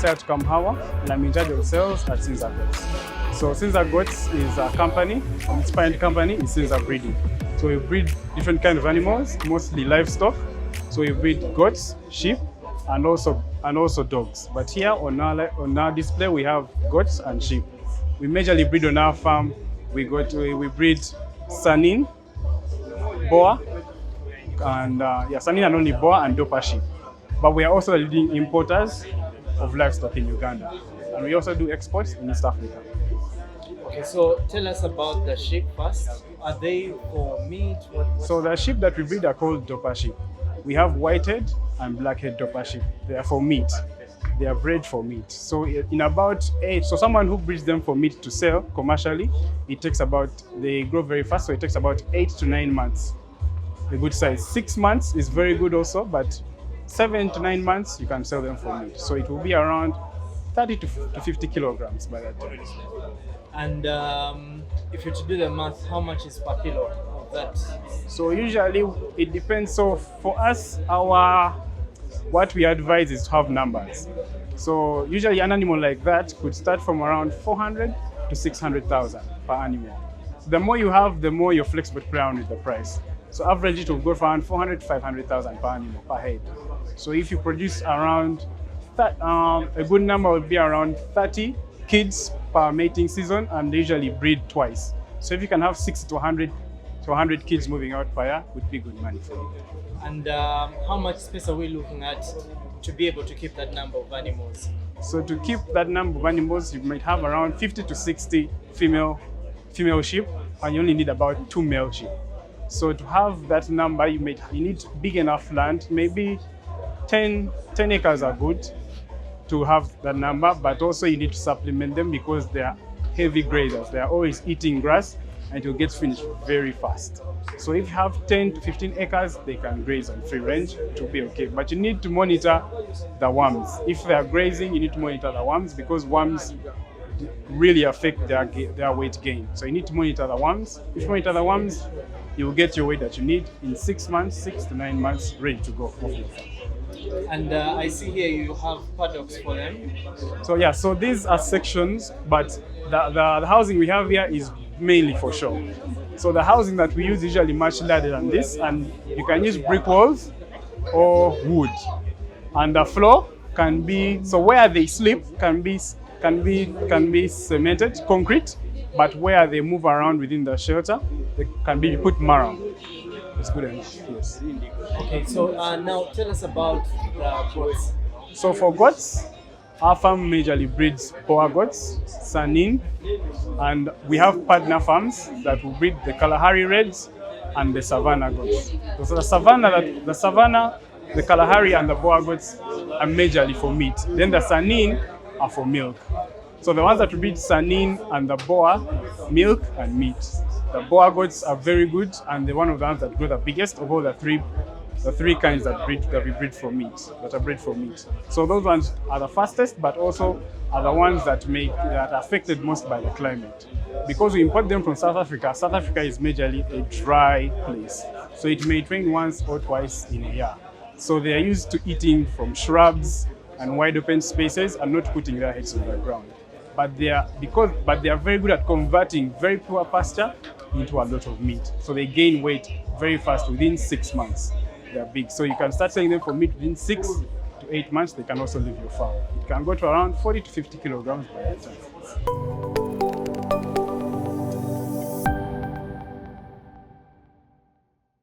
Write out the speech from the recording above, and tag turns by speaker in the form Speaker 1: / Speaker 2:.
Speaker 1: Tyler Tukamushabwe, and I'm in charge of sales at Sinza Breeding. So Sinza Goats is a company, its parent company is Sinza Breeding. So we breed different kinds of animals, mostly livestock. So we breed goats, sheep, and also dogs. But here on our display we have goats and sheep. We majorly breed on our farm. We breed Saanen, Boer, and Saanen and only Boer and Dorper sheep. But we are also the leading importers of livestock in Uganda, and we also do exports in East Africa.
Speaker 2: Okay, so tell us about the sheep first. Are they for meat?
Speaker 1: So the sheep that we breed are called Dorper sheep. We have white-head and black-head Dorper sheep. They are for meat. They are bred for meat. So in about 8, so someone who breeds them for meat to sell commercially, they grow very fast, so it takes about 8 to 9 months. A good size. 6 months is very good also, but 7 to 9 months you can sell them for meat. So it will be around 30 to 50 kilograms by that time.
Speaker 2: And if you're to do the math, how much is per kilo of that?
Speaker 1: So usually it depends. So for us, what we advise is to have numbers. So usually an animal like that could start from around 400 to 600,000 per animal. So the more you have, the more you're flexible to play around with the price. So average it will go from around 400 to 500,000 per animal per head. So if you produce around a good number would be around 30 kids per mating season, and they usually breed twice. So if you can have 60 to 100 kids moving out per year, would be good money for you.
Speaker 2: And how much space are we looking at to be able to keep that number of animals?
Speaker 1: So to keep that number of animals, you might have around 50 to 60 female sheep, and you only need about 2 male sheep. So to have that number, you need big enough land. Maybe 10 acres are good to have that number, but also you need to supplement them because they are heavy grazers. They are always eating grass, and it will get finished very fast. So if you have 10 to 15 acres, they can graze on free range, it will be okay. But you need to monitor the worms. If they are grazing, you need to monitor the worms because worms really affect their weight gain. So you need to monitor the worms. If you monitor the worms, you will get your weight that you need in 6 to 9 months, ready to go off your farm.
Speaker 2: And I see here you have paddocks for them.
Speaker 1: So yeah, so these are sections, but the housing we have here is mainly for show. So the housing that we use is usually much larger than this, and you can use brick walls or wood. And the floor can be, so where they sleep can be cemented, concrete, but where they move around within the shelter, they can be put marram. It's good enough, yes.
Speaker 2: Okay, so now tell us about the goats.
Speaker 1: So for goats, our farm majorly breeds Boer goats, Saanen, and we have partner farms that will breed the Kalahari Reds and the Savannah goats. So the Savannah, the Kalahari and the Boer goats are majorly for meat. Then the Saanen are for milk. So the ones that breed Saanen and the Boer, milk and meat. The Boer goats are very good, and they're one of the ones that grow the biggest of all the three kinds that we breed for meat, that are bred for meat. So those ones are the fastest, but also are the ones that are affected most by the climate. Because we import them from South Africa, South Africa is majorly a dry place. So it may rain once or twice in a year. So they are used to eating from shrubs and wide open spaces and not putting their heads on the ground. But they are very good at converting very poor pasture into a lot of meat. So they gain weight very fast within 6 months. They are big. So you can start selling them for meat within 6 to 8 months. They can also leave your farm. It can go to around 40 to 50 kilograms by that time.